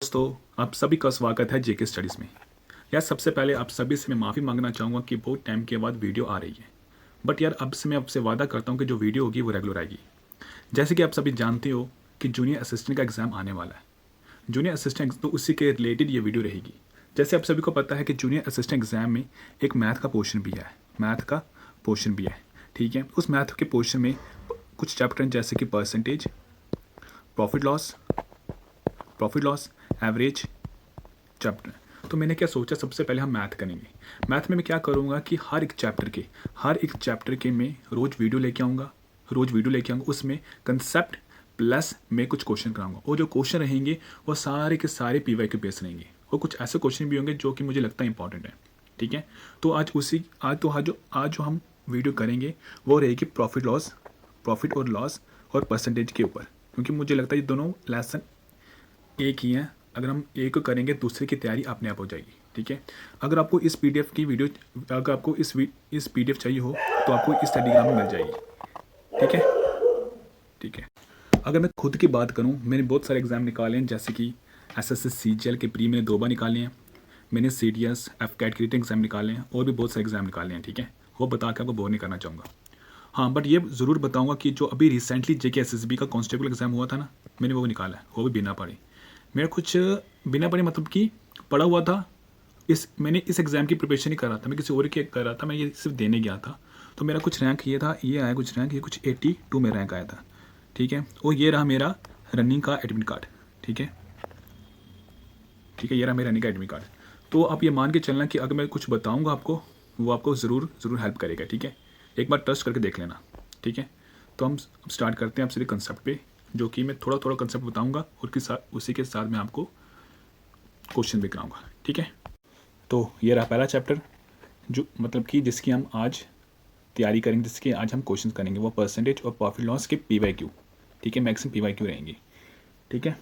दोस्तों, आप सभी का स्वागत है जेके स्टडीज़ में। यार सबसे पहले आप सभी से मैं माफ़ी मांगना चाहूँगा कि बहुत टाइम के बाद वीडियो आ रही है। बट यार अब से मैं आपसे वादा करता हूँ कि जो वीडियो होगी वो रेगुलर आएगी। जैसे कि आप सभी जानते हो कि जूनियर असिस्टेंट का एग्ज़ाम आने वाला है। जूनियर असिस्टेंट तो उसी के रिलेटेड ये वीडियो रहेगी। जैसे आप सभी को पता है कि जूनियर असिस्टेंट एग्ज़ाम में एक मैथ का पोर्शन भी है। ठीक है, उस मैथ के पोर्शन में कुछ चैप्टर हैं जैसे कि percentage, profit loss, average chapter. तो मैंने क्या सोचा, सबसे पहले हम मैथ करेंगे। मैथ में मैं क्या करूँगा कि हर एक चैप्टर के मैं रोज़ वीडियो लेके आऊँगा। उसमें कंसेप्ट प्लस मैं कुछ क्वेश्चन कराऊंगा, और जो क्वेश्चन रहेंगे वो सारे के सारे पीवाईक्यू बेस रहेंगे, और कुछ ऐसे क्वेश्चन भी होंगे जो कि मुझे लगता है इंपॉर्टेंट है। ठीक है, तो आज जो हम वीडियो करेंगे वो रहेगी प्रॉफिट और लॉस और परसेंटेज के ऊपर, क्योंकि मुझे लगता है ये दोनों लेसन एक ही हैं। अगर हम एक को करेंगे दूसरे की तैयारी अपने आप हो जाएगी। ठीक है, अगर आपको इस पीडीएफ की वीडियो अगर आपको इस पीडीएफ चाहिए हो तो आपको इस टेलीग्राम में मिल जाएगी। ठीक है, अगर मैं खुद की बात करूं, मैंने बहुत सारे एग्ज़ाम निकाले हैं, जैसे कि एसएससी सीजीएल के प्री मैंने 2 बार निकाले हैं। मैंने सीडीएस एफकैट के रिटन एग्ज़ाम निकाले हैं, और भी बहुत सारे एग्ज़ाम निकाले हैं। ठीक है, वो बता के आपको बोर नहीं करना चाहूँगा। हाँ, बट ये ज़रूर बताऊँगा कि जो अभी रिसेंटली जेके एसएसबी का कांस्टेबल एग्ज़ाम हुआ था ना, मैंने वो निकाला है, वो भी बिना पढ़े। मेरा कुछ बिना पढ़े मतलब कि पढ़ा हुआ था। मैंने इस एग्ज़ाम की प्रिपरेशन नहीं कर रहा था, मैं किसी और की कर रहा था, मैं ये सिर्फ देने गया था। तो मेरा कुछ रैंक ये था, ये आया कुछ रैंक, ये कुछ 82 में रैंक आया था। ठीक है, और ये रहा मेरा रनिंग का एडमिट कार्ड। ठीक है, ये रहा मेरा रनिंग का एडमिट कार्ड। तो आप ये मान के चलना कि अगर मैं कुछ बताऊँगा आपको, वो आपको ज़रूर हेल्प करेगा। ठीक है, एक बार ट्रस्ट करके देख लेना। ठीक है, तो हम स्टार्ट करते हैं आप सीधे कंसेप्ट पे, जो कि मैं थोड़ा थोड़ा कंसेप्ट बताऊंगा, और उसी के साथ मैं आपको क्वेश्चन भी कराऊंगा। ठीक है, तो ये रहा पहला चैप्टर, जो मतलब कि जिसकी हम आज तैयारी करेंगे, जिसके आज हम क्वेश्चन करेंगे, वो परसेंटेज और प्रॉफिट लॉस के पीवाईक्यू। ठीक है, मैक्सिमम पीवाईक्यू रहेंगे। ठीक है,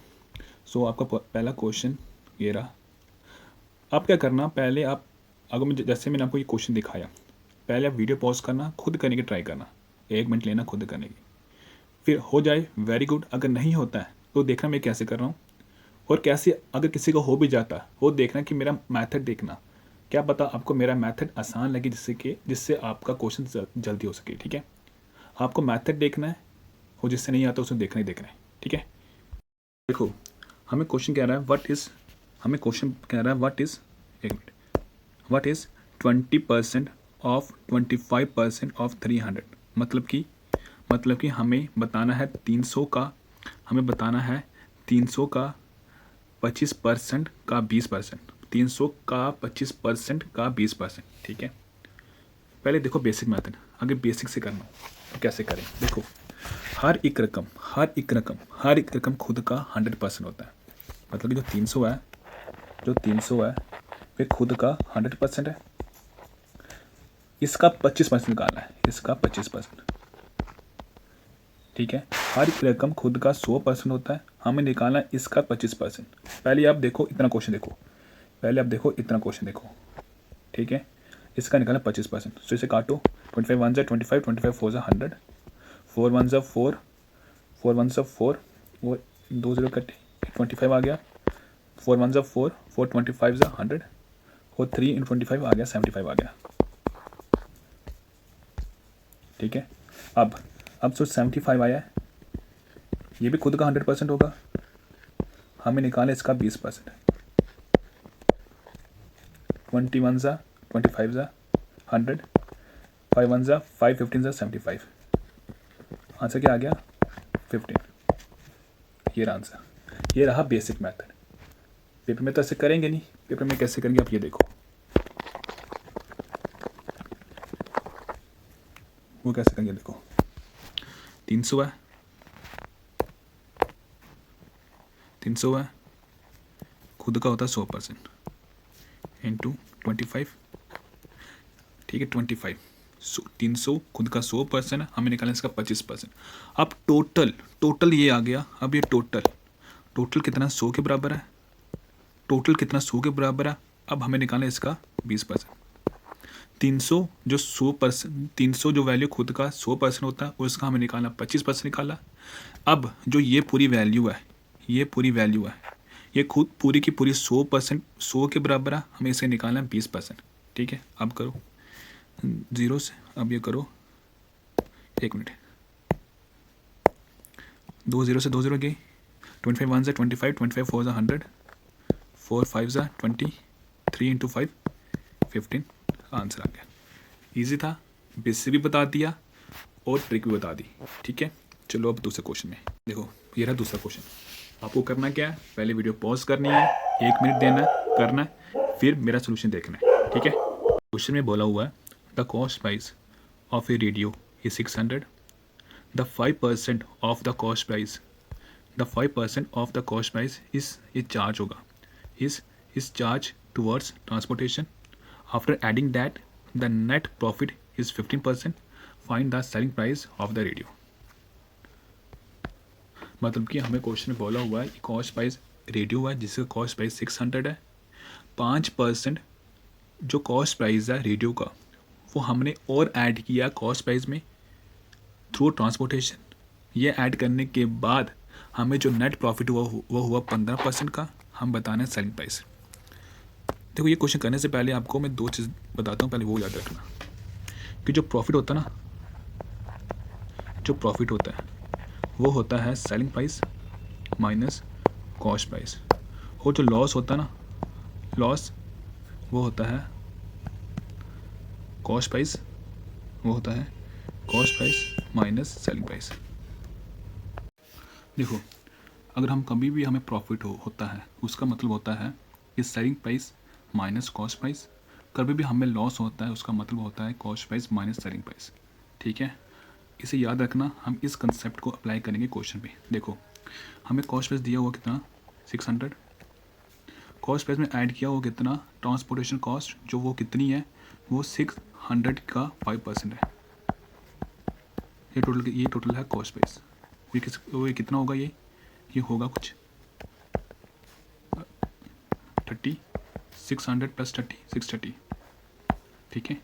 सो आपका पहला क्वेश्चन ये रहा। आप क्या करना, पहले आप जैसे मैंने आपको ये क्वेश्चन दिखाया, पहले आप वीडियो पॉज करना, खुद करने की ट्राई करना, 1 मिनट लेना खुद करने की। फिर हो जाए वेरी गुड, अगर नहीं होता है तो देखना मैं कैसे कर रहा हूँ, और कैसे अगर किसी को हो भी जाता है वो देखना कि मेरा मेथड देखना, क्या पता आपको मेरा मेथड आसान लगे, जिससे आपका क्वेश्चन जल्दी हो सके। ठीक है, आपको मेथड देखना है, और जिससे नहीं आता उसे देखना है। ठीक है, देखो हमें क्वेश्चन कह रहा है what is what is 20% of 25% of 300। मतलब कि हमें बताना है 300 का 25% का 20%, 300 का 25% का 20%। ठीक है, पहले देखो बेसिक मेथड, अगर बेसिक से करना तो कैसे करें। देखो हर एक रकम खुद का 100% होता है। मतलब कि जो 300 है वे खुद का 100% है। इसका 25% निकालना है, इसका 25%। ठीक है, हर एक रकम खुद का 100% होता है, हमें निकालना है इसका 25%। पहले आप देखो इतना क्वेश्चन देखो। ठीक है, इसका निकालना 25%। सो इसे काटो, 25 1 25, 25 4 100, 4 1 4, 4 1 4, वो 2 0 कटे, 25 आ गया। 4 1 4, 4 25 100, और 3 इन 25 आ गया, 75 आ गया। ठीक है, अब जो 75 आया है ये भी खुद का 100% होगा, हमें निकालें इसका 20%। 21 25 100, 5 1 5 15 75। आंसर क्या आ गया? 15। ये रहा आंसर, ये रहा बेसिक मेथड। पेपर में तो ऐसे करेंगे नहीं, पेपर में कैसे करेंगे आप ये देखो। वो कैसे करेंगे देखो, 300 है, खुद का होता है 100% इंटू 25। ठीक है, 25 300 खुद का 100% है, हमें निकालना इसका 25%। अब टोटल ये आ गया। अब ये टोटल कितना 100 के बराबर है, अब हमें निकालना इसका 20%। 300 जो वैल्यू खुद का 100% होता है, उसका हमें निकालना 25% निकाला। अब जो ये पूरी वैल्यू है, ये खुद पूरी की पूरी 100%, 100 के बराबर है, हमें इसे निकालना है 20%। ठीक है, अब करो 0 से, अब ये करो 1 मिनट, 2 0 से 2 0 गई, 25 1 से 25, 25 4 से 100, 4 5 से 20, 3 इंटू 5 15, आंसर आ गया। ईजी था, बेसिक भी बता दिया और ट्रिक भी बता दी। ठीक है, चलो अब दूसरे क्वेश्चन में देखो, ये रहा दूसरा क्वेश्चन। आपको करना क्या है, पहले वीडियो पॉज करनी है, 1 मिनट देना है, करना है, फिर मेरा सोल्यूशन देखना है। ठीक है, क्वेश्चन में बोला हुआ है the cost price of a radio is 600, the 5% of the cost price, the 5% of the cost price is charge होगा, is charge towards transportation, after adding that the net profit is 15%, find the selling price of the radio. मतलब कि हमें question में बोला हुआ है cost price radio है जिसका कॉस्ट प्राइस 600 है, 5% जो कॉस्ट प्राइस है रेडियो का वो हमने और ऐड किया कॉस्ट प्राइस में थ्रू ट्रांसपोर्टेशन। ये ऐड करने के बाद हमें जो नेट प्रॉफिट हुआ वो हुआ 15% का, हम बताना है सेलिंग प्राइस। देखो, ये क्वेश्चन करने से पहले आपको मैं 2 चीज़ बताता हूँ, पहले वो याद रखना कि जो प्रॉफिट होता है ना, जो प्रॉफिट होता है वो होता है selling price minus cost price, और जो लॉस होता है ना, लॉस वो होता है कॉस्ट प्राइस, वो होता है cost price minus selling price. देखो, अगर हम कभी भी हमें प्रॉफिट होता है उसका मतलब होता है कि selling price minus cost price, कभी भी हमें लॉस होता है उसका मतलब होता है cost price minus selling price. ठीक है, इसे याद रखना, हम इस कंसेप्ट को अप्लाई करेंगे क्वेश्चन पे। देखो, हमें कॉस्ट प्राइस दिया हुआ कितना 600, कॉस्ट प्राइस में ऐड किया हुआ कितना ट्रांसपोर्टेशन कॉस्ट, जो वो कितनी है वो 600 का 5% है। ये टोटल है कॉस्ट प्राइस। ये कितना होगा, ये होगा कुछ 30, 600 प्लस 30, 630। ठीक है,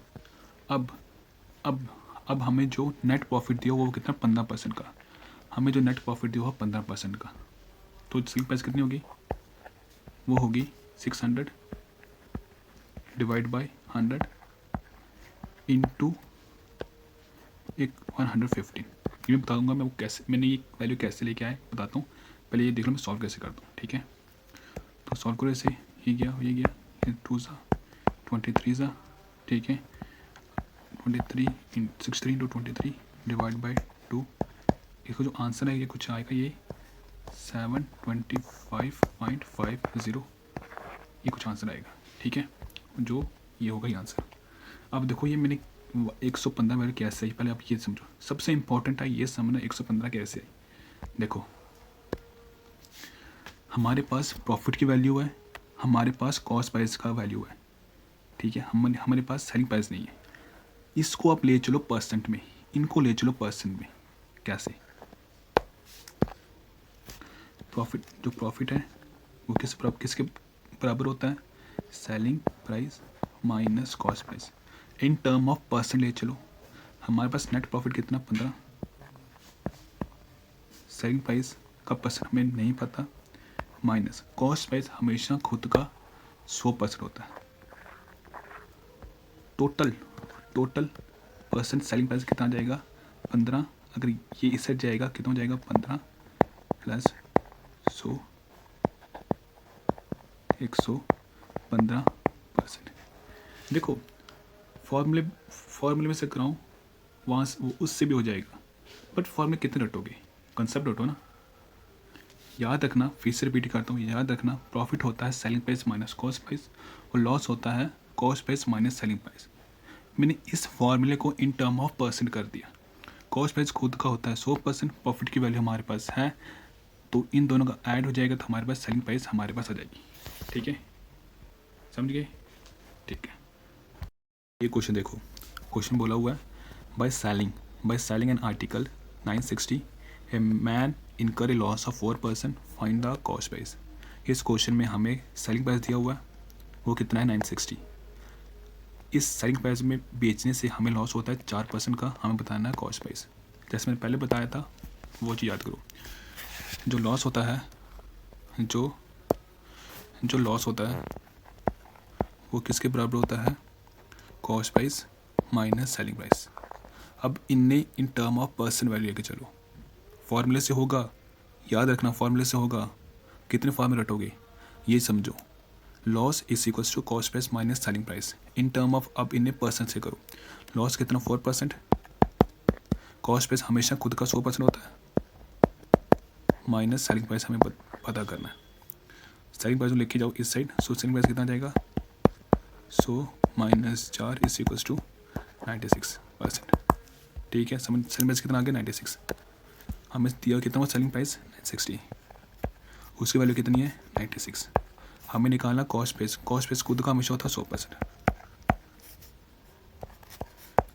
अब हमें जो नेट प्रॉफिट दिया वो कितना 15% का, हमें जो नेट प्रॉफिट दिया हुआ 15% का, तो सेलिंग प्राइस कितनी होगी, वो होगी 600 डिवाइड बाय 100 इंटू 115। ये मैं बताऊँगा मैं वो कैसे, मैंने ये वैल्यू कैसे लेके आए बताता हूँ, पहले ये देख लो मैं सॉल्व कैसे करता हूँ। ठीक है, तो सॉल्व करो ऐसे, ये गया 2 सा 23 सा, ठीक है, 23 63 इंटू 23 डिवाइड बाई 2, इसका जो आंसर है ये कुछ आएगा, ये 725.50, ये कुछ आंसर आएगा। ठीक है, जो ये होगा ये आंसर। अब देखो, ये मैंने 115 वैल्यू कैसे आई, पहले आप ये समझो, सबसे इंपॉर्टेंट है ये समझना 115 कैसे आई। देखो, हमारे पास प्रॉफिट की वैल्यू है, हमारे पास कॉस्ट प्राइस का वैल्यू है। ठीक है, हमारे पास सेलिंग प्राइस नहीं है। इसको आप ले चलो परसेंट में, इनको ले चलो परसेंट में। कैसे? जो प्रॉफिट है वो किसके बराबर होता है, selling price minus cost price. In term of percent ले चलो, हमारे पास नेट प्रॉफिट कितना 15, सेलिंग प्राइस का परसेंट हमें नहीं पता, माइनस कॉस्ट प्राइस हमेशा खुद का 100% होता है। टोटल परसेंट सेलिंग प्राइस कितना जाएगा 15, अगर ये इस साइड जाएगा कितना हो जाएगा 15 प्लस 100 115%। देखो, फॉर्मूले में से कराऊँ वहाँ से उससे भी हो जाएगा, बट फॉर्मूले कितने रटोगे, कंसेप्ट रटो ना। याद रखना, फिर से रिपीट करता हूँ, याद रखना, प्रॉफिट होता है selling price minus cost price और लॉस होता है cost price minus selling price. मैंने इस फॉर्मूले को इन टर्म ऑफ परसेंट कर दिया। कॉस्ट प्राइस खुद का होता है 100%, प्रॉफिट की वैल्यू हमारे पास है, तो इन दोनों का ऐड हो जाएगा तो हमारे पास सेलिंग प्राइस हमारे पास आ जाएगी। ठीक है, समझ गए? ठीक है, ये क्वेश्चन देखो, क्वेश्चन बोला हुआ है by selling an article 960 a man incur a loss of 4%, find the cost price. इस क्वेश्चन में हमें सेलिंग प्राइस दिया हुआ है, वो कितना है 960। इस सेलिंग प्राइस में बेचने से हमें लॉस होता है 4% का, हमें बताना है कॉस्ट प्राइस। जैसे मैंने पहले बताया था वो चीज़ याद करो। जो लॉस होता है, जो जो लॉस होता है वो किसके बराबर होता है, cost price minus selling price. अब इनने इन टर्म ऑफ पर्सन वैल्यू लेके चलो, फॉर्मूले से होगा, याद रखना फॉर्मूले से होगा। कितने फॉर्मूले रटोगे ये समझो, loss is equals to cost price minus selling price in term of, अब इन्हें परसेंट से करो। लॉस कितना 4%, कॉस्ट प्राइस हमेशा खुद का 100% होता है, माइनस सेलिंग प्राइस हमें पता करना है। सेलिंग प्राइस लेके जाओ इस साइड, सो सेलिंग प्राइस कितना जाएगा, so minus 4 is equals to 96%। ठीक है, सेलिंग प्राइस कितना आ गया 96, हमें दिया कितना हुआ सेलिंग प्राइस 960, उसकी वैल्यू कितनी है 96। हमें निकालना कॉस्ट प्राइस खुद का हमेशा होता है 100%।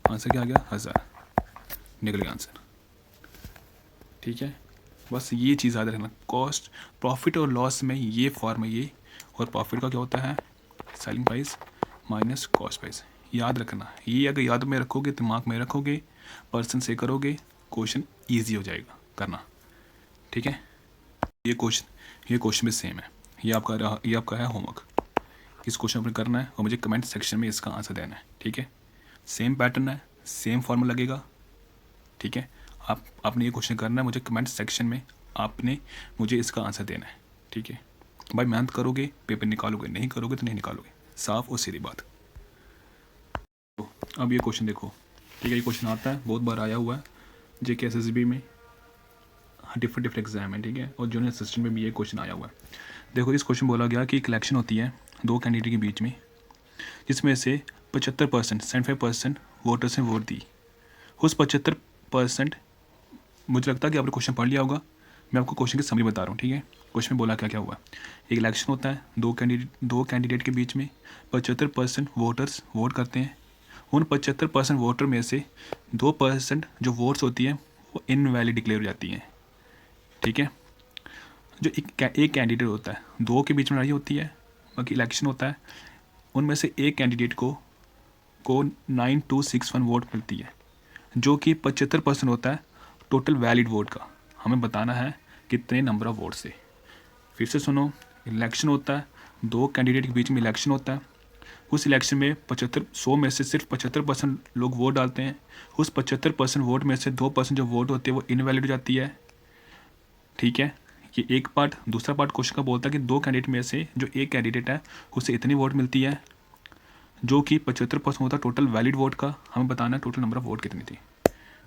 आंसर क्या आ गया 1000, निकल गया आंसर। ठीक है, बस ये चीज़ याद रखना, कॉस्ट प्रॉफिट और लॉस में ये फॉर्म है ये, और प्रॉफिट का क्या होता है selling price minus cost price. याद रखना, ये अगर याद में रखोगे, दिमाग में रखोगे, पर्सन से करोगे, क्वेश्चन ईजी हो जाएगा करना। ठीक है, ये क्वेश्चन भी सेम है, ये आपका है होमवर्क। इस क्वेश्चन पर करना है और मुझे कमेंट सेक्शन में इसका आंसर देना है। ठीक है, सेम पैटर्न है, सेम फॉर्मूला लगेगा। ठीक है, आपने ये क्वेश्चन करना है, मुझे कमेंट सेक्शन में आपने मुझे इसका आंसर देना है। ठीक है भाई, मेहनत करोगे पेपर निकालोगे, नहीं करोगे तो नहीं निकालोगे, साफ और सीधी बात। तो अब ये क्वेश्चन देखो। ठीक है, ये क्वेश्चन आता है, बहुत बार आया हुआ है JK SSB में, डिफरेंट एग्जाम है। ठीक है, और जूनियर असिस्टेंट में भी ये क्वेश्चन आया हुआ है। देखो, इस क्वेश्चन बोला गया कि एक इलेक्शन होती है दो कैंडिडेट के बीच में, जिसमें से 75% 75% वोटर्स ने वोट दी। उस 75%, मुझे लगता है कि आपने क्वेश्चन पढ़ लिया होगा, मैं आपको क्वेश्चन की समरी बता रहा हूँ। ठीक है, क्वेश्चन में बोला क्या क्या हुआ, एक इलेक्शन होता है दो कैंडिडेट के बीच में, 75% वोटर्स वोट करते हैं। उन 75% वोटर में से 2% जो वोट्स होती हैं वो इनवैलिड डिक्लेयर हो जाती हैं। ठीक है, जो एक कैंडिडेट होता है, दो के बीच में लड़ाई होती है, बाकी इलेक्शन होता है, उनमें से एक कैंडिडेट को 9261 वोट मिलती है, जो कि 75% होता है टोटल वैलिड वोट का। हमें बताना है कितने नंबर ऑफ वोट से। फिर से सुनो, इलेक्शन होता है, दो कैंडिडेट के बीच में इलेक्शन होता है। उस इलेक्शन में 100 में से सिर्फ 75% लोग वोट डालते हैं। उस 75% वोट में से 2% जो वोट होती है वो इनवैलिड हो जाती है। ठीक है, ये एक पार्ट। दूसरा पार्ट क्वेश्चन का बोलता है कि दो कैंडिडेट में से जो एक कैंडिडेट है उसे इतनी वोट मिलती है, जो कि 75% होता है टोटल वैलिड वोट का। हमें बताना है टोटल नंबर ऑफ वोट कितनी थी।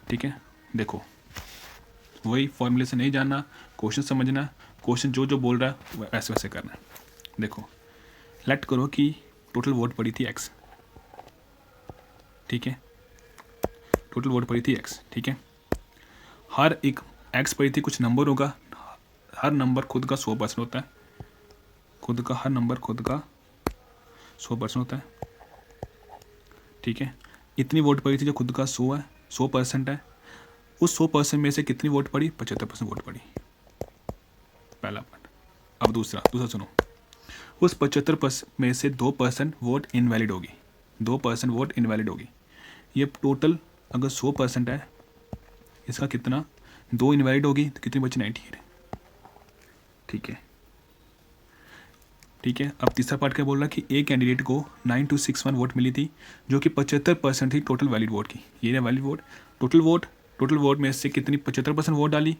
ठीक है, देखो वही फॉर्मूले से नहीं जानना, क्वेश्चन समझना, क्वेश्चन जो जो बोल रहा है वैसे वैसे करना है। देखो, लेट करो कि टोटल वोट पड़ी थी x। ठीक है, टोटल वोट पड़ी थी x। ठीक है, हर एक x पड़ी थी, कुछ नंबर होगा, हर नंबर खुद का 100% होता है, हर नंबर खुद का 100% होता है। ठीक है, इतनी वोट पड़ी थी जो खुद का 100% है। उस 100% में से कितनी वोट पड़ी, 75% वोट पड़ी, पहला पार्ट। अब दूसरा सुनो, उस 75% में से 2% वोट इनवैलिड होगी, 2% वोट इनवैलिड होगी। ये टोटल अगर 100% है, इसका कितना, 2 इनवैलिड होगी तो कितनी बची 98। ठीक है, अब तीसरा पार्ट क्या बोल रहा है कि एक कैंडिडेट को 9261 वोट मिली थी, जो कि 75% थी टोटल वैलिड वोट की। ये वैलिड वोट, टोटल वोट में से कितनी 75% वोट डाली,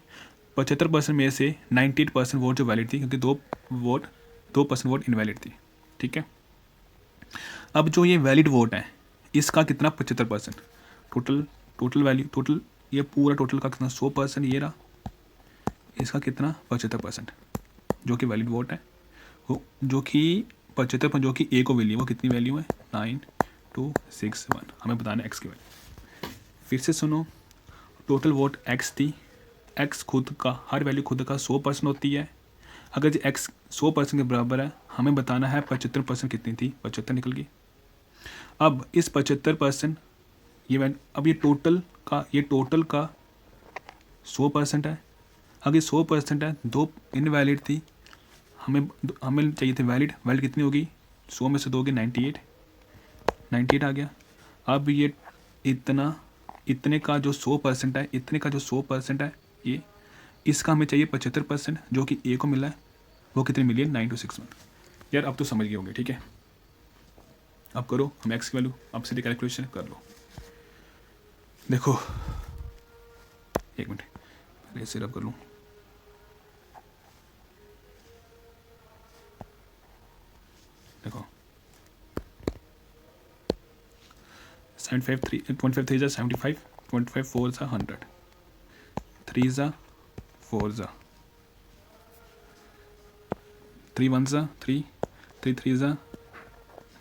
75% में से 98% वोट जो वैलिड थी, क्योंकि 2% वोट इनवैलिड थी। ठीक है, अब जो ये वैलिड वोट है इसका कितना 75%, टोटल वैल्यू, टोटल ये पूरा टोटल का कितना 100%, ये रहा, इसका कितना 75% जो कि वैलिड वोट है, वो जो कि 75% जो कि ए को वैल्यू, वो कितनी वैल्यू है 9261। हमें बताना है एक्स की वैल्यू। फिर से सुनो, टोटल वोट एक्स थी, एक्स खुद का, हर वैल्यू खुद का 100% होती है। अगर जो एक्स 100% के बराबर है, हमें बताना है 75% कितनी थी, 75 निकल गई। अब इस 75% अब ये टोटल का 100% है। अगर 100% है, 2 इनवैलिड थी, हमें चाहिए थे वैलिड कितनी होगी, 100 में से दोगे 98 आ गया। अब ये इतने का जो 100% है, ये इसका हमें चाहिए 75%, जो कि ए को मिला है, वो कितनी मिली है 9261। यार अब तो समझ गए होंगे, ठीक है। अब करो हम एक्स की वैल्यू, अब सीधे कैलकुलेशन कर लो। देखो एक मिनट पहले इसे रब कर लूँ। देखो 75 3 25 3 75, 25 4 100, 3 4 3 1 3, 3 3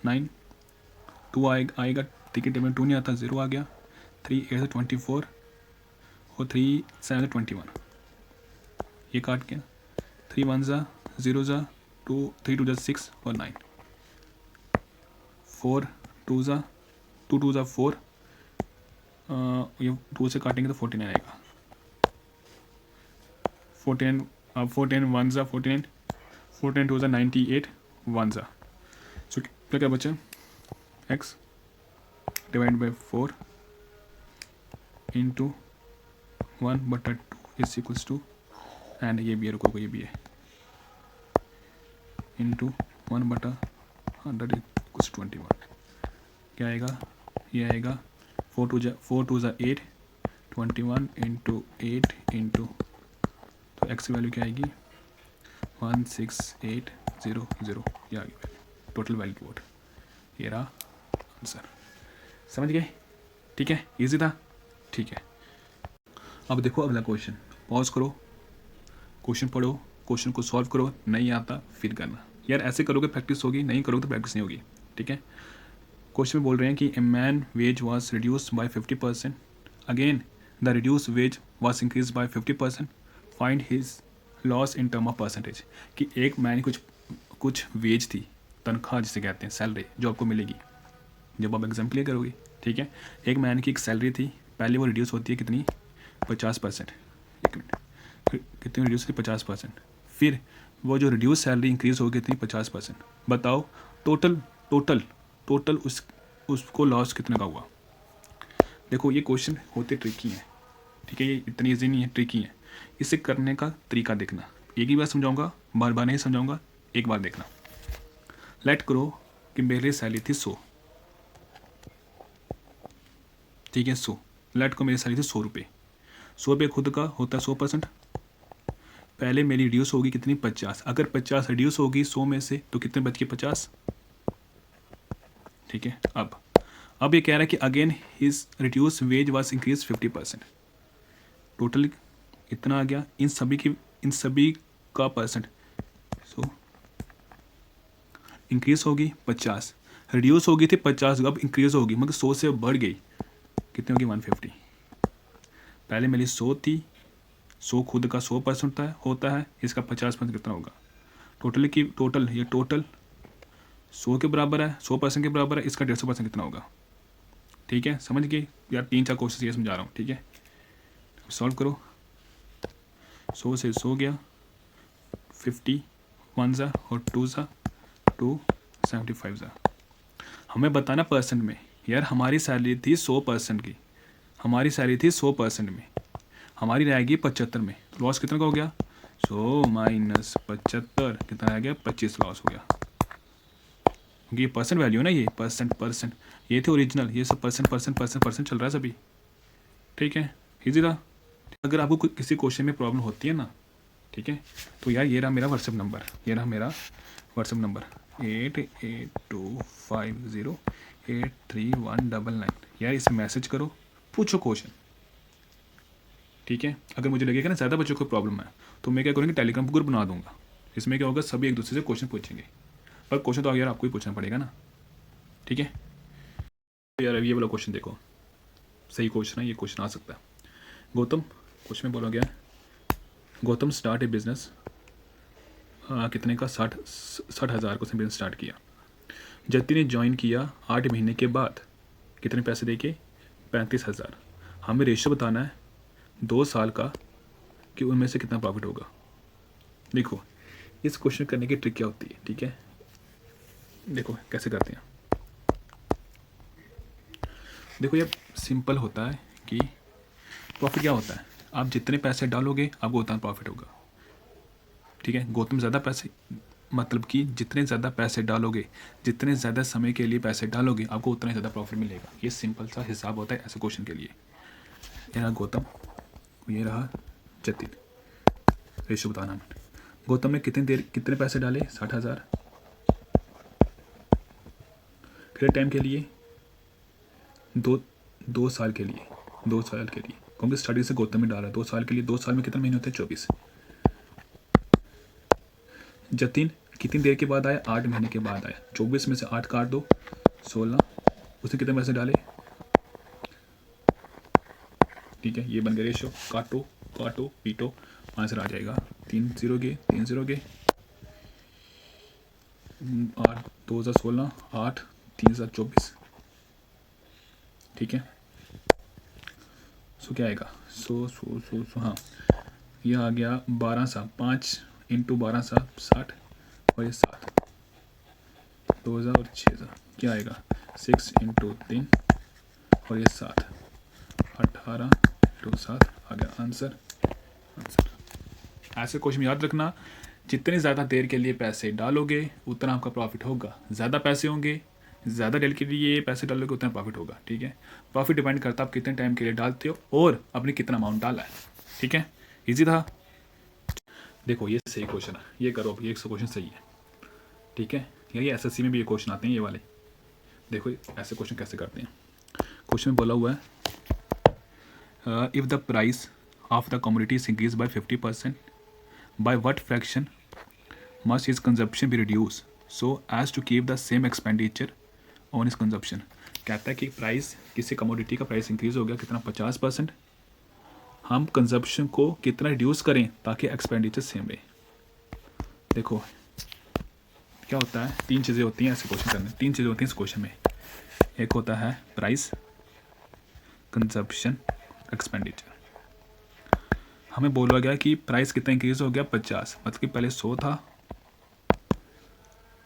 9, 2 आएगा, टिकट में 2 नहीं आता, 0 आ गया, 3 8 24 और 3 7 21, ये काट गया, 3 1 0 2, 3 2 6 और 9, 4 2 2 2 4, ये 2 से काटेंगे तो 49 आएगा, 49 14 1 49, 14 2 98 1 सो क्या क्या बचा, x divide by 4 into 1/2 is equals to, and ये भी है, रुको ये भी है, इंटू 1/100 इक्वल्स 21, क्या आएगा, ये आएगा 4 2 8, 21 इंटू 8 इंटू, तो x की वैल्यू क्या आएगी 16800, ये आ गई टोटल वैल्यू की वोट, ये रहा आंसर। समझ गए, ठीक है, इजी था, ठीक है। अब देखो अगला क्वेश्चन, पॉज करो, क्वेश्चन पढ़ो, क्वेश्चन को सॉल्व करो, नहीं आता फिर करना, यार ऐसे करोगे प्रैक्टिस होगी, नहीं करोगे तो प्रैक्टिस नहीं होगी, ठीक है। क्वेश्चन में बोल रहे हैं कि a man wage was reduced by 50%, again the reduce wage was increase by 50%, find his loss in term of percentage, कि एक मैन कुछ वेज थी, तनख्वाह जिसे कहते हैं, सैलरी जो आपको मिलेगी जब आप एग्जाम क्लियर करोगे, ठीक है। एक मैन की एक सैलरी थी, पहले वो रिड्यूस होती है कितनी 50%, एक मिनट कितनी रिड्यूस थी 50%, फिर वो जो रिड्यूस सैलरी इंक्रीज हो गई कितनी 50%, बताओ टोटल टोटल टोटल उसको लॉस कितने का हुआ। देखो ये क्वेश्चन होते ट्रिकी हैं, ठीक है, ये इतनी ईजी नहीं है, ट्रिकी है, इसे करने का तरीका देखना, एक ही बार समझाऊंगा, बार बार नहीं समझाऊंगा, एक बार देखना। लेट करो कि मेरी सैलरी थी 100, ठीक है 100, लेट को मेरी सैलरी थी 100 रुपये, 100 रुपये खुद का होता है 100%, पहले मेरी रिड्यूस होगी कितनी 50, अगर 50 रिड्यूस होगी 100 में से तो कितने बच के 50, ठीक है। अब ये कह रहा है कि again his reduce wage was increase 50%, total इतना आ गया, इन सभी का परसेंट, सो इंक्रीज होगी 50, रिड्यूस होगी थी 50, अब इंक्रीज होगी मगर 100 से बढ़ गई, कितनी होगी 150, पहले मेरी 100 थी, 100 खुद का 100% होता है, इसका 50% कितना होगा, टोटल ये टोटल 100 के बराबर है, 100% के बराबर है, इसका 150% कितना होगा, ठीक है। समझ गए यार, 3-4 क्वेश्चन ये समझा रहा हूँ, ठीक है। सॉल्व करो, 100 से 100 गया, 50 1 और 2 75 हमें बताना परसेंट में, यार हमारी सैलरी थी 100% की, हमारी सैलरी थी 100% में, हमारी रहेगी 75 में, लॉस कितना का हो गया 100 माइनस 75 कितना आ गया 25 लॉस हो गया, क्योंकि ये परसेंट वैल्यू है ना, ये परसेंट ये थे ओरिजिनल, ये सब परसेंट चल रहा है सभी, ठीक है, इजी था। अगर आपको किसी क्वेश्चन में प्रॉब्लम होती है ना, ठीक है, तो यार ये रहा मेरा व्हाट्सएप नंबर, 8825083199, यार इसे मैसेज करो, पूछो क्वेश्चन, ठीक है। अगर मुझे लगेगा ना ज़्यादा बच्चों को प्रॉब्लम है तो मैं क्या करूँगी, टेलीग्राम ग्रुप बना दूंगा, इसमें क्या होगा सभी एक दूसरे से क्वेश्चन पूछेंगे, पर क्वेश्चन तो यार आपको ही पूछना पड़ेगा ना, ठीक है। तो यार ये वाला क्वेश्चन देखो, सही क्वेश्चन है, ये क्वेश्चन आ सकता है। गौतम, क्वेश्चन में बोला गया गौतम स्टार्ट ए बिजनेस, कितने का 60,000 को बिजनेस स्टार्ट किया, जति ने ज्वाइन किया 8 महीने के बाद कितने पैसे दे के 35,000, हमें रेशियो बताना है 2 साल का कि उनमें से कितना प्रॉफिट होगा। देखो इस क्वेश्चन करने की ट्रिक क्या होती है, ठीक है, देखो कैसे करते हैं। देखो ये सिंपल होता है कि प्रॉफिट क्या होता है, आप जितने पैसे डालोगे आपको उतना प्रॉफिट होगा, ठीक है। गौतम ज़्यादा पैसे मतलब कि जितने ज़्यादा पैसे डालोगे, जितने ज़्यादा समय के लिए पैसे डालोगे, आपको उतना ही ज़्यादा प्रॉफिट मिलेगा। ये सिंपल सा हिसाब होता है ऐसे क्वेश्चन के लिए। ये रहा गौतम, ये रहा जतिन, रेशो बताना। गौतम ने कितने पैसे डाले? 60,000। कितने टाइम के लिए? दो साल के लिए। 2 साल के लिए, क्योंकि स्टार्टिंग से गौतम में डाला 2 साल के लिए। 2 साल में कितने महीने होते हैं? 24। जतिन कितनी देर के बाद आया? 8 महीने के बाद आया। 24 में से 8 काट दो, 16। उसने कितने पैसे डाले? ठीक है, ये बन गया रेशो। काटो काटो पीटो, आंसर आ जाएगा 3 0 के 3 0 के 8 2016 8 3 24। ठीक है, सो क्या आएगा? सो हाँ, यह आ गया 12 सा 5 इंटू 12 सा 60 और ये 7, 2000 और 6000 क्या आएगा? 6 इंटू 3 और ये 7, 18 इंटू 7 आ गया आंसर। ऐसे क्वेश्चन याद रखना, जितने ज़्यादा देर के लिए पैसे डालोगे उतना आपका प्रॉफिट होगा। ज़्यादा पैसे होंगे, ज़्यादा देर के लिए पैसे डालोगे उतना प्रॉफिट होगा। ठीक है, प्रॉफिट डिपेंड करता है आप कितने टाइम के लिए डालते हो और आपने कितना अमाउंट डाला है। ठीक है, इजी था। देखो ये सही क्वेश्चन है, ये करो, ये क्वेश्चन सही है। ठीक है, यही एसएससी में भी ये क्वेश्चन आते हैं, ये वाले। देखो ऐसे क्वेश्चन कैसे करते हैं। क्वेश्चन में बोला हुआ है if the price of the commodity is increase by 50%, by what fraction must is consumption be reduce so as to keep the same expenditure on इस कंजप्शन। कहता है कि प्राइस, किसी कमोडिटी का प्राइस इंक्रीज हो गया कितना? 50%। हम कंजप्शन को कितना रिड्यूस करें ताकि एक्सपेंडिचर सेम रहे। देखो क्या होता है, 3 चीज़ें होती हैं ऐसे क्वेश्चन करने, 3 चीज़ें होती हैं इस क्वेश्चन में। एक होता है प्राइस, कंजप्शन, एक्सपेंडिचर। हमें बोला गया कि प्राइस कितना इंक्रीज हो गया? 50, मतलब कि पहले 100 था,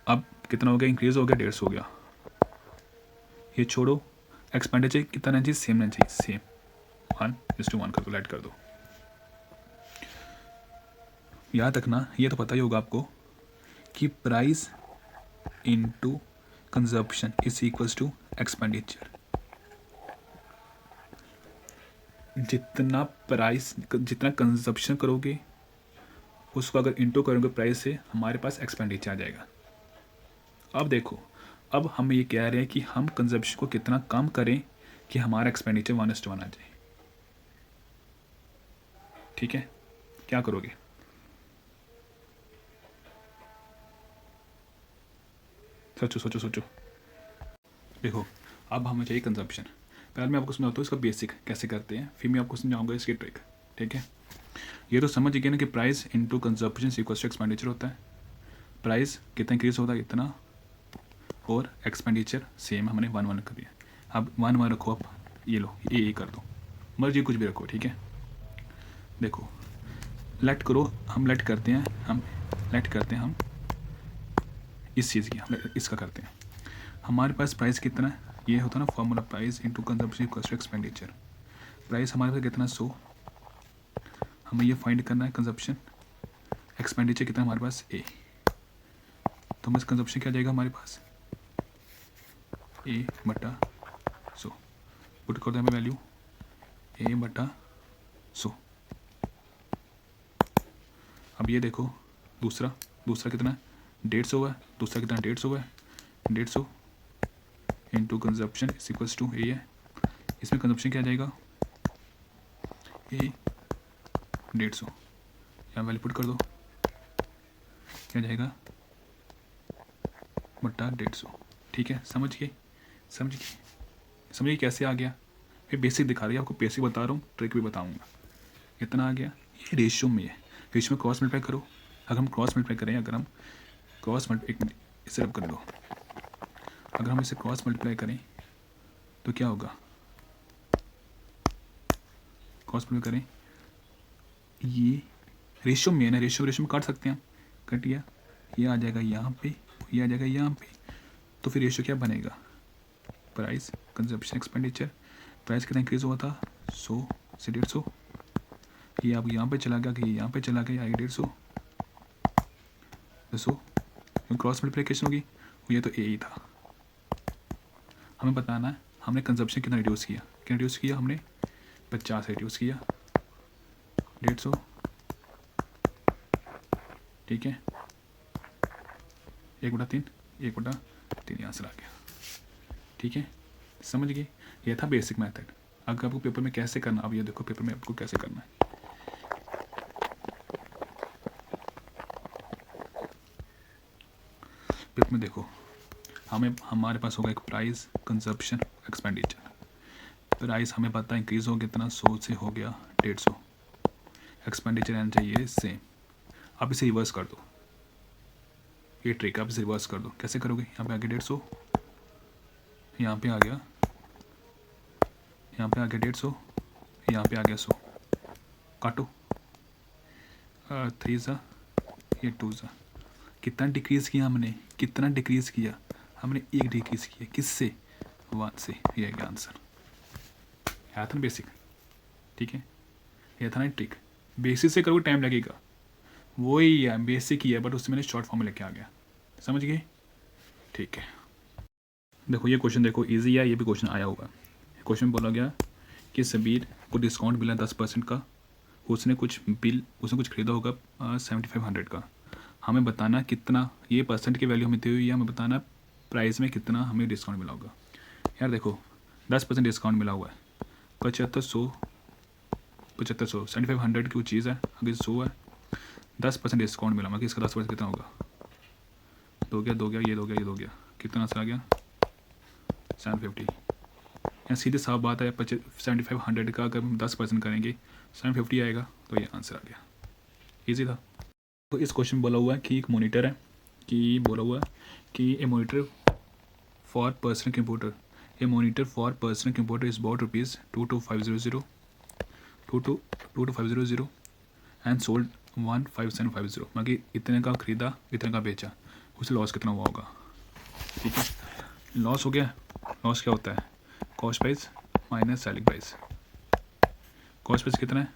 अब कितना हो गया? इंक्रीज हो गया, 150 हो गया। ये छोड़ो, एक्सपेंडिचर कितना रहना चाहिए? सेम रहना चाहिए, सेम 1:1 कर दो, ऐड कर दो। याद रखना, ये तो पता ही होगा आपको कि price into consumption is equals to expenditure. जितना प्राइस, जितना कंजप्शन करोगे उसको अगर इनटू करोगे प्राइस से, हमारे पास एक्सपेंडिचर आ जाएगा। अब देखो, अब हम ये कह रहे हैं कि हम कंजप्शन को कितना कम करें कि हमारा एक्सपेंडिचर 1:1 आ जाए। ठीक है, क्या करोगे? सोचो सोचो सोचो। देखो अब हमें चाहिए कंजप्शन। पहले मैं आपको समझाता हूँ इसका बेसिक कैसे करते हैं, फिर मैं आपको समझाऊंगा इसकी ट्रिक। ठीक है, ये तो समझ गए ना कि price into consumption equals to expenditure होता है। प्राइस कितना इंक्रीज होता है इतना, और एक्सपेंडिचर सेम हमने 1:1 कर दिया। अब 1:1 रखो, अब ये लो, ये कर दो, मर्जी कुछ भी रखो। ठीक है, देखो लेट करो, हम लेट करते हैं, हम इस चीज़ की, हम इसका करते हैं। हमारे पास प्राइस कितना है? ये होता है ना formula, price into consumption equals to expenditure. Price हमारे पास कितना? 100। हमें ये फाइंड करना है कंजप्शन। एक्सपेंडिचर कितना हमारे पास? ए। तो हमें कंजप्शन क्या जाएगा हमारे पास? A/100। पुट कर दो हमें वैल्यू A/100। अब ये देखो, दूसरा कितना है? 150 है। दूसरा कितना? 150 है। 150 into consumption is equals to a है। इसमें कंजप्शन क्या आ जाएगा? A/150। यहाँ वैल्यू पुट कर दो, क्या जाएगा? बटा 150। ठीक है, समझिए कैसे आ गया? फिर बेसिक दिखा रही है आपको, बेसिक बता रहा हूँ, ट्रिक भी बताऊँगा। इतना आ गया, ये रेशियो में है। रेशियो में क्रॉस मल्टीप्लाई करो। अगर हम क्रॉस मल्टीप्लाई करें, अगर हम क्रॉस मल्टीप्लाई, इसे रब कर लो, अगर हम इसे क्रॉस मल्टीप्लाई करें तो क्या होगा? क्रॉस मल्टीप्लाई करें, ये रेशियो में है ना, रेशियो में काट सकते हैं हम, कट गया, ये आ जाएगा यहाँ पे, ये आ जाएगा यहाँ पे। तो फिर रेशियो क्या बनेगा? Price, consumption, expenditure. प्राइस कितना इंक्रीज हुआ था? 100 से 150। ये अब यहाँ पे चला गया, कि यहाँ पे चला गया, 150, 200, क्रॉस मल्टीप्लिकेशन होगी, ये तो ए ही था। हमें बताना है हमने कंजप्शन कितना रिड्यूस किया, क्या रिड्यूस किया हमने 50 रिड्यूस किया 150, ठीक है 1/3 1/3 आंसर आ गया, ठीक है समझ गए। ये था बेसिक मेथड। अगर आपको पेपर में कैसे करना, अब ये देखो पेपर में आपको कैसे करना है। पेपर में देखो हमारे पास होगा एक प्राइस, कंजप्शन, एक्सपेंडिचर। प्राइस हमें पता है इंक्रीज हो गया कितना, 100 से हो गया 150, एक्सपेंडिचर रहना चाहिए सेम। आप इसे रिवर्स कर दो, ये ट्रिक आप इसे रिवर्स कर दो। कैसे करोगे, यहाँ पे आ गया 150, यहाँ पे आ गया 150, यहाँ पे आ गया 100, काटो 3 ज़ा, ये 2 ज़ा, कितना डिक्रीज़ किया हमने, कितना डिक्रीज़ किया हमने, एक डिक्रीज़ किया किससे, 1 से। ये है आंसर, है था बेसिक, ठीक है यह था ना ट्रिक। बेसिक से करोगे टाइम लगेगा, वही है बेसिक ही है, बट उससे मैंने शॉर्ट फॉर्म में लेके आ गया, समझ गए, ठीक है। देखो ये क्वेश्चन देखो इजी है, ये भी क्वेश्चन आया हुआ है। क्वेश्चन बोला गया कि सबीर को डिस्काउंट मिला 10% का, उसने कुछ खरीदा होगा 7500 का। हमें बताना कितना, ये परसेंट की वैल्यू हमें दी हुई है, हमें बताना प्राइस में कितना हमें डिस्काउंट मिला होगा। यार देखो 10% डिस्काउंट मिला हुआ है, 7500 7500 की वो चीज़ है, अगर 100 है 10% डिस्काउंट मिला, मगर इसका 10% कितना होगा, दो गया ये दो गया, कितना आंसर आ गया 750। यहाँ सीधे साफ बात है 7500 का अगर हम 10% करेंगे 750 आएगा, तो ये आंसर आ गया, ईजी था। तो इस क्वेश्चन बोला हुआ है कि एक मोनीटर है, कि a monitor for personal computer, a monitor for personal computer is about ₹22500 and sold 15750, मगर इतने का खरीदा इतने का बेचा, उसे लॉस कितना हुआ होगा, ठीक है। लॉस हो गया, लॉस क्या होता है, cost price minus selling price. Cost price कितना है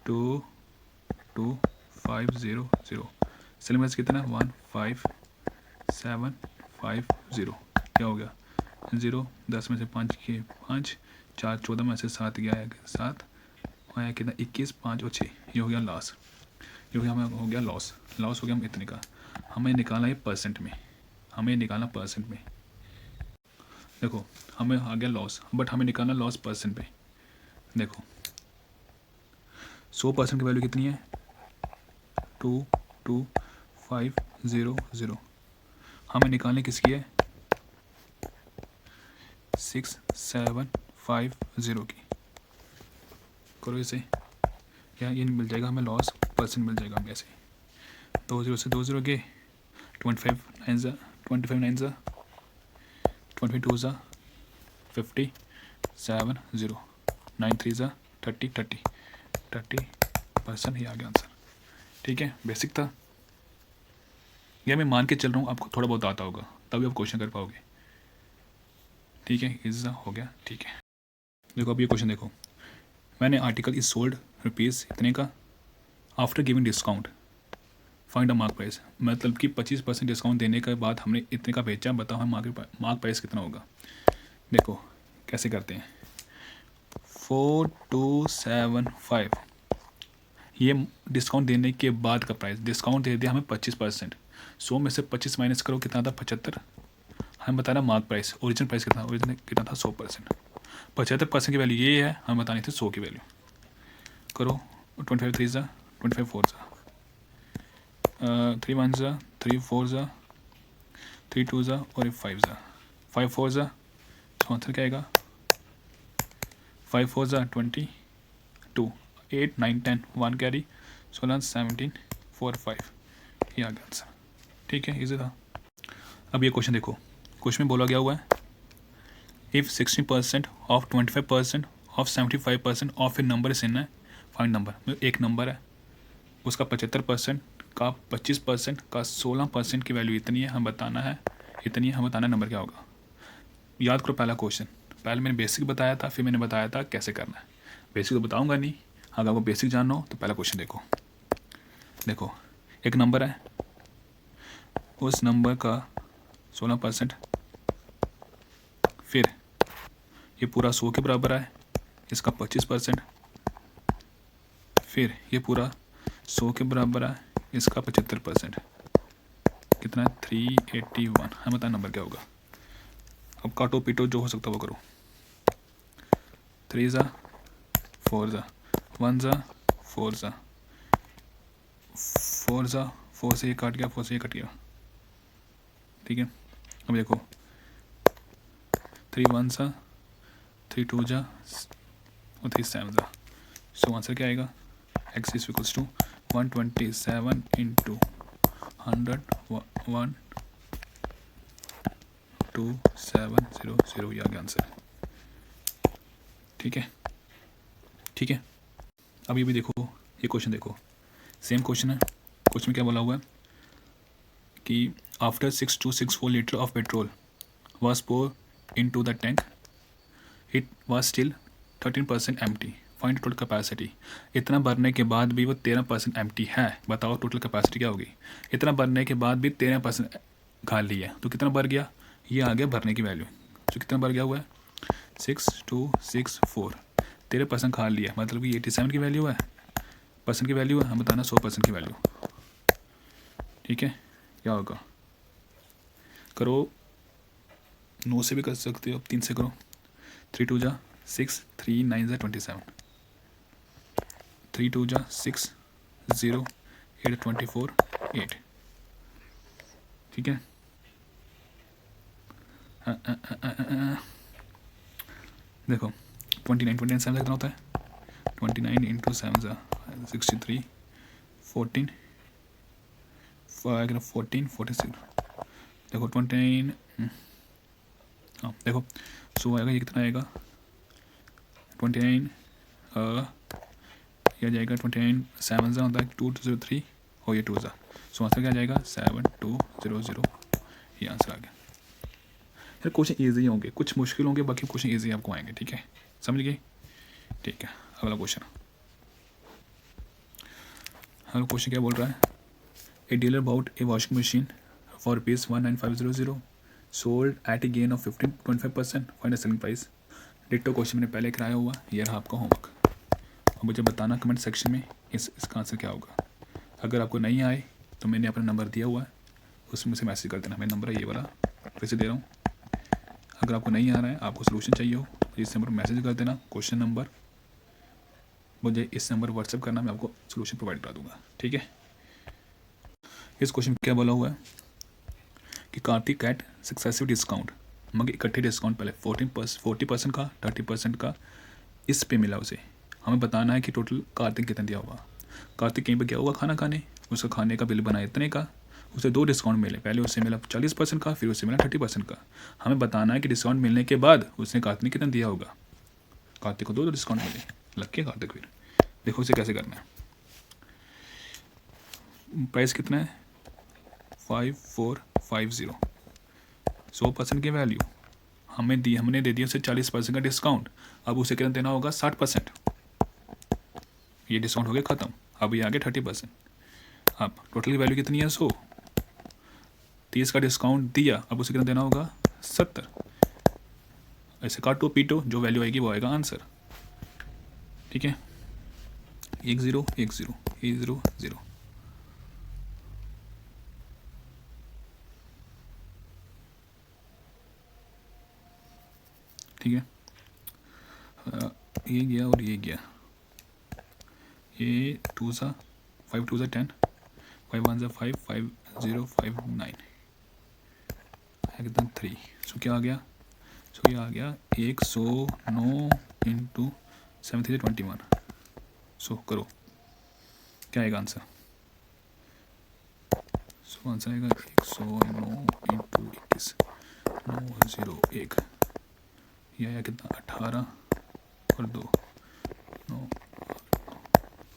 22500, सेलिंग प्राइस कितना है 15750, क्या हो गया 0, 10 में से 5 के 5, 4 14 में से 7 गया 7, आया कितना 21, 5 और 6, ये हो गया लॉस, ये हमें हो गया लॉस हो गया हम इतने का। हमें निकालना है परसेंट में, देखो हमें आ गया लॉस, बट हमें निकालना लॉस परसेंट पे। देखो 100% की वैल्यू कितनी है 22500, हमें निकालने किसकी है 6750 की। करो इसे, या ये मिल जाएगा हमें लॉस परसेंट मिल जाएगा, हम ऐसे 2 0 से 2 0 गए, 25 9 22 50 7 0 9 3 30 30%, ये आ गया आंसर, ठीक है बेसिक था। यह मैं मान के चल रहा हूँ आपको थोड़ा बहुत आता होगा, तभी आप क्वेश्चन कर पाओगे, ठीक है इज़ा हो गया, ठीक है। देखो अब ये क्वेश्चन देखो, मैंने आर्टिकल इज सोल्ड रुपीज़ इतने का after giving discount, find a mark price, मतलब कि 25% डिस्काउंट देने के बाद हमने इतने का बेचा, बताओ हम मार्क प्राइस कितना होगा। देखो कैसे करते हैं, 4275, ये डिस्काउंट देने के बाद का प्राइस, डिस्काउंट दे दिया हमें 25%, 100 में से 25 माइनस करो कितना था 75, हमें बताना मार्क प्राइस, ओरिजिनल प्राइस कितना था 100%, 75% की वैल्यू ये है, हमें बतानी थी 100 की वैल्यू। करो 25 3 25 4 3 1 3 4 3 2 और 5 5 4 आंसर क्या आएगा 5 4 22, 8 9 10 1 कैरी 16 17 4 5, ये आ गया आंसर, ठीक है इजी था। अब ये क्वेश्चन देखो, क्वेश्चन में बोला गया हुआ है if 60% of 25% of 75% of A number is in है, फाइंड नंबर, एक नंबर है उसका 75% का 25% का 16% की वैल्यू इतनी है, हम बताना है नंबर क्या होगा। याद करो पहला क्वेश्चन, पहले मैंने बेसिक बताया था, फिर मैंने बताया था कैसे करना है। बेसिक तो बताऊंगा नहीं, अगर आपको बेसिक जानना हो तो पहला क्वेश्चन देखो एक नंबर है उस नंबर का 16%, फिर ये पूरा 100 के बराबर है, इसका 25%, फिर ये पूरा 100 के बराबर है, इसका 75%, कितना है 381। हमें बताया नंबर क्या होगा। अब काटो पीटो जो हो सकता है वो करो। 3 ज़ा 4 ज़ा 1 ज़ा 4 ज़ा 4 ज़ा 4 से ये काट गया, 4 से ये कट गया, ठीक है। अब देखो 3 1 ज़ा 3 2 ज़ा और 3 7 ज़ा। सो आंसर क्या आएगा, x is equals to 127 into 100 12700, ये आ गया आंसर, ठीक है। ठीक है, अब ये भी देखो, ये क्वेश्चन देखो, सेम क्वेश्चन है। क्वेश्चन में क्या बोला हुआ है कि after 6264 litre of petrol was pour into the tank, it was still 13% empty, find total capacity. इतना भरने के बाद भी वो 13% एम्प्टी है, बताओ टोटल कैपेसिटी क्या होगी। इतना भरने के बाद भी 13% खाली है, तो कितना भर गया, ये आ गया भरने की वैल्यू। तो कितना भर गया हुआ है 6264, 13% खाली लिया, मतलब कि 87 की वैल्यू है, परसेंट की वैल्यू है, हम बताना 100% की वैल्यू, ठीक है। क्या होगा, करो 9 से भी कर सकते हो, अब 3 से करो। 3 2 जा 6, 3 9 जा 27, 3 2 जा 6, 0 8 24 8, ठीक है। देखो 29 7 कितना होता है, 29 इंटू 7 जा 63, 14 14 46, देखो 29, हाँ देखो सो आएगा, ये कितना आएगा 29, यह जाएगा 29 7 जा होता है 203 और ये 2 जा, सो आंसर क्या जाएगा 7200, ये आंसर आ गया। यार क्वेश्चन ईजी होंगे, कुछ मुश्किल होंगे, बाकी क्वेश्चन ईजी आपको आएंगे, ठीक है, समझ गए। ठीक है, अगला क्वेश्चन, अगला क्वेश्चन क्या बोल रहा है, a dealer bought a washing machine for rupees 19500 sold at a gain of 15.5%, find the selling price. Ditto question मैंने पहले कराया हुआ, ये रहा आपका होमवर्क। और मुझे बताना कमेंट सेक्शन में इसका आंसर क्या होगा। अगर आपको नहीं आए तो मैंने अपना नंबर दिया हुआ है, उसमें से मैसेज कर देना, मेरा नंबर है ये वाला, फिर से दे रहा हूँ। अगर आपको नहीं आ रहा है, आपको सोल्यूशन चाहिए हो, तो इस नंबर पर मैसेज कर देना, क्वेश्चन नंबर, मुझे इस नंबर पर व्हाट्सएप करना, मैं आपको सोल्यूशन प्रोवाइड करा दूंगा, ठीक है। इस क्वेश्चन में क्या बोला हुआ है कि कार्तिक एट सक्सेसिव डिस्काउंट, मगर इकट्ठे डिस्काउंट पहले 40% का 30% का इस पे मिला उसे। हमें बताना है कि टोटल कार्तिक कितना दिया होगा। कार्तिक कहीं पर गया होगा खाना खाने, उसका खाने का बिल बना इतने का, उसे 2 डिस्काउंट मिले, पहले उससे मिला 40% का, फिर उससे मिला 30% का। हमें बताना है कि डिस्काउंट मिलने के बाद उसने कार्तिक ने कितना दिया होगा। कार्तिक को 2 डिस्काउंट मिले, लग के कार्तिक, फिर देखो उसे कैसे करना है। प्राइस कितना है 5450, 100% की वैल्यू हमने दे दिया उसे 40% का डिस्काउंट, अब उसे कितना देना होगा 60%। ये डिस्काउंट हो गया ख़त्म, अब ये आ गया 30%। अब टोटल की वैल्यू कितनी है 100, 30 का डिस्काउंट दिया, अब उसे कितना देना होगा 70। ऐसे काटो पीटो, जो वैल्यू आएगी वो आएगा आंसर, ठीक है। 1 0 1 0 1 0 0, ठीक है। ये गया और ये गया, ये 2 सा 5 2 सा 10, 5 1 सा 5 5 0 5 9, एकदम 3। सो क्या आ गया, सो ये आ गया 109 इंटू 7 3 21। सो करो क्या आएगा आंसर, सो आंसर आएगा 109 इंटू 21 901, ये आया कितना 18 और 2 9,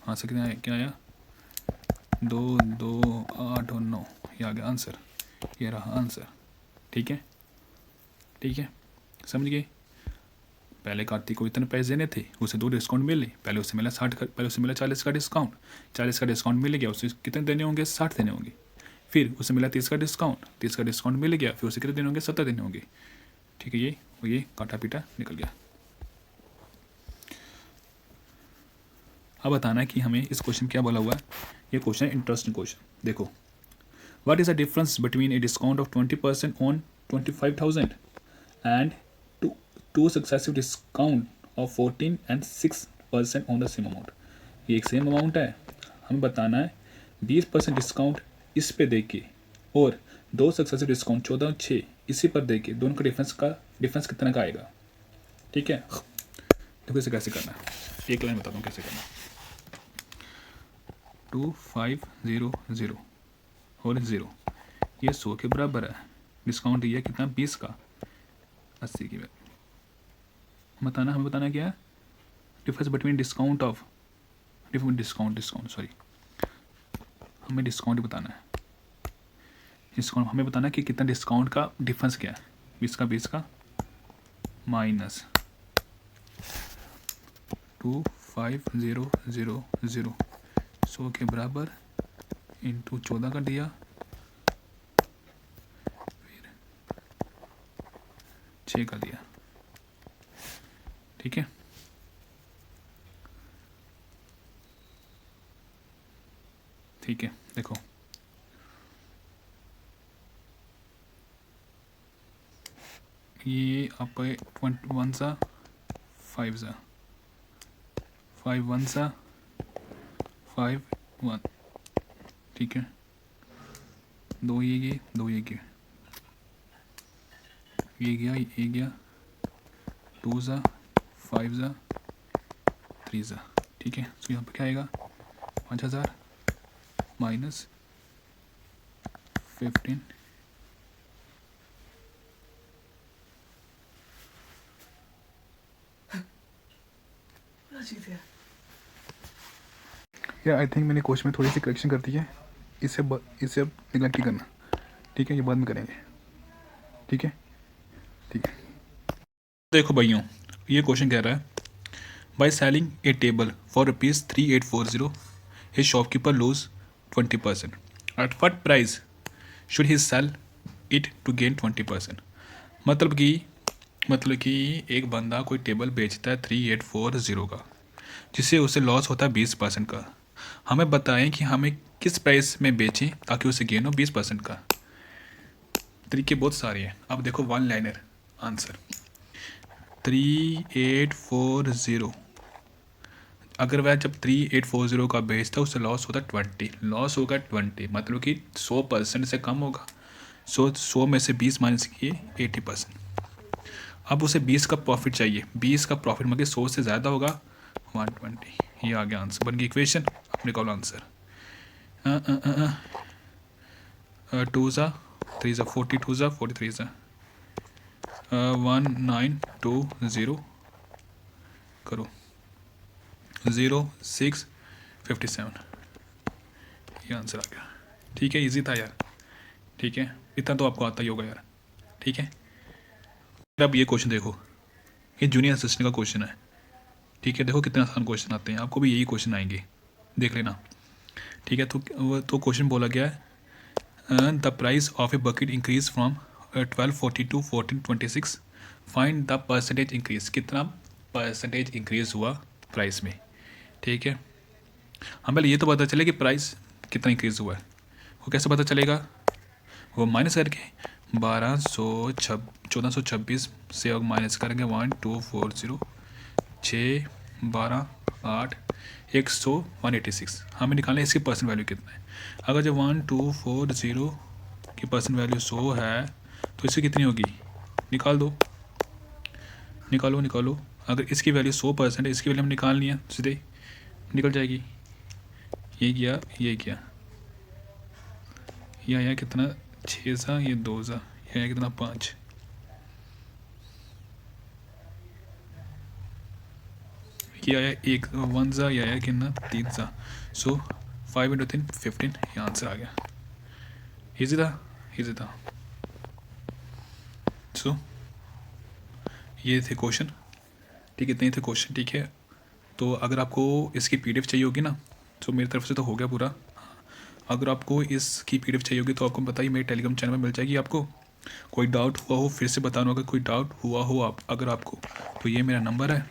हाँ सर कितना आया, क्या आया 2 2 8 और 9, ये आ गया आंसर, ये रहा आंसर, ठीक है। ठीक है, समझ गए। पहले कार्तिक को इतने पैसे देने थे, उसे 2 डिस्काउंट मिले, पहले उसे मिला 60 का, पहले उसे मिला 40 का डिस्काउंट, 40 का डिस्काउंट मिल गया, उसे कितने देने होंगे 60 देने होंगे। फिर उसे मिला 30 का डिस्काउंट, 30 का डिस्काउंट मिल गया, फिर उसे कितने दिन होंगे, 70 दिन होंगे। ठीक है, ये काटा पीटा निकल गया। अब बताना है कि हमें इस क्वेश्चन क्या बोला हुआ है। ये क्वेश्चन है इंटरेस्टिंग क्वेश्चन। देखो, what is the difference between a discount of 20% on 25,000 and two successive discount of 14 and 6% on the same amount. ये एक सेम अमाउंट है, हमें बताना है 20% डिस्काउंट इस पे दे के और 2 सक्सेसिव डिस्काउंट 14 और 6 इसी पर दे के दोनों का डिफरेंस कितना का आएगा। ठीक है, देखो इसे कैसे करना है, एक लाइन बताता हूँ कैसे करना है। 2500 और 0 ये 100 के बराबर है, डिस्काउंट दिया कितना 20 का, 80 की बताना, हमें बताना क्या है, डिफरेंस बिटवीन डिस्काउंट सॉरी, हमें डिस्काउंट बताना है। डिस्काउंट हमें बताना है कि कितना डिस्काउंट का डिफरेंस क्या है, 20 का माइनस 2500 100 के बराबर इंटू 14 का दिया, फिर 6 का दिया। ठीक है, ठीक है, देखो ये आप 21 सा 5 सा 5 1 सा 5 1, ठीक है, 2 ये गए 2 ये गया 2 सा 5 सा 3 सा। ठीक है, तो यहाँ पर क्या आएगा 5000 माइनस 15 या आई थिंक मैंने क्वेश्चन में थोड़ी सी करेक्शन कर दी है, इसे अब निगलेक्ट नहीं करना। ठीक है, ये बाद में करेंगे। ठीक है, ठीक है। देखो भाइयों, ये क्वेश्चन कह रहा है by selling a table for ₹3840 his shopkeeper lose 20%, at what price should he sell it to gain 20%। मतलब कि एक बंदा कोई टेबल बेचता है 3840 का, जिससे उसे लॉस होता है 20% का। हमें बताएं कि हमें किस प्राइस में बेचें ताकि उसे गेन हो 20% का। तरीके बहुत सारे हैं। अब देखो वन लाइनर आंसर 3840, अगर वह जब 3840 का बेचता है उसे लॉस होता है 20, लॉस होगा 20 मतलब कि 100% से कम होगा। 100 में से 20 माइनस किए 80%। अब उसे 20 का प्रॉफिट चाहिए, 20 का प्रॉफिट मतलब 100 से ज़्यादा होगा 120। ये आ गया आंसर, बन गई इक्वेशन। अब निकालो आंसर। 2 सा 3 सा 42 सा 43 सा 1920 करो 0657, ये आंसर आ गया। ठीक है, इजी था यार। ठीक है, इतना तो आपको आता ही होगा यार। ठीक है, अब ये क्वेश्चन देखो, ये जूनियर असिस्टेंट का क्वेश्चन है। ठीक है, देखो कितने आसान क्वेश्चन आते हैं, आपको भी यही क्वेश्चन आएंगे, देख लेना। ठीक है, तो क्वेश्चन बोला गया है the price of a bucket increase from 1240 to 1426, find the percentage increase. कितना परसेंटेज इंक्रीज हुआ प्राइस में। ठीक है, हम पहले ये तो पता चले कि प्राइस कितना इंक्रीज हुआ है, वो कैसे पता चलेगा, वो माइनस करके 1426 से अब माइनस करेंगे 1240 6 12 8 100 186। हमें निकालना है इसकी परसेंट वैल्यू कितना है। अगर जब 1240 की परसेंट वैल्यू 100 है तो इसकी कितनी होगी, निकालो। अगर इसकी वैल्यू 100% है, इसकी वैल्यू हम निकालनी है, सीधे निकल जाएगी। ये आया कितना 6 सा, ये 2 सा, ये आया कितना 5। ये आया 1 सा, ये आया कितना 3 सा। सो 5 × 3 15, ये आंसर आ गया। इजी था। सो ये थे क्वेश्चन। ठीक है, इतने थे क्वेश्चन। ठीक है, तो अगर आपको इसकी PDF चाहिए होगी ना, तो मेरी तरफ से तो हो गया पूरा। अगर आपको इसकी PDF चाहिए होगी तो आपको बताइए, मेरे टेलीग्राम चैनल में मिल जाएगी आपको। कोई डाउट हुआ हो फिर से बताना, अगर कोई डाउट हुआ हो अगर आपको, तो ये मेरा नंबर है,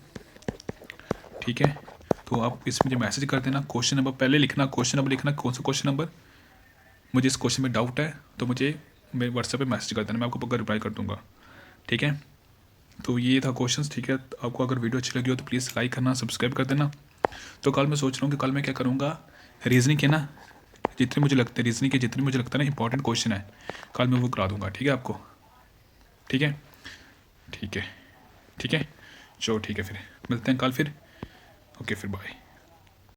ठीक है। तो आप इस मुझे मैसेज कर देना, क्वेश्चन नंबर पहले लिखना, क्वेश्चन नंबर लिखना, कौन सा क्वेश्चन नंबर, मुझे इस क्वेश्चन में डाउट है तो मुझे मेरे व्हाट्सएप पे मैसेज कर देना, मैं आपको पक्का रिप्लाई कर दूंगा, ठीक है। तो ये था क्वेश्चंस, ठीक है। आपको अगर वीडियो अच्छी लगी हो तो प्लीज़ लाइक करना, सब्सक्राइब कर देना। तो कल मैं सोच रहा हूँ कि कल मैं क्या करूँगा, रीजनिंग के ना जितने मुझे लगते हैं, रीजनिंग के जितने मुझे लगता है ना इंपॉर्टेंट क्वेश्चन है, कल मैं वो करा दूँगा, ठीक है आपको, ठीक है, ठीक है, ठीक है। चलो ठीक है, फिर मिलते हैं कल फिर, ओके फिर बाय।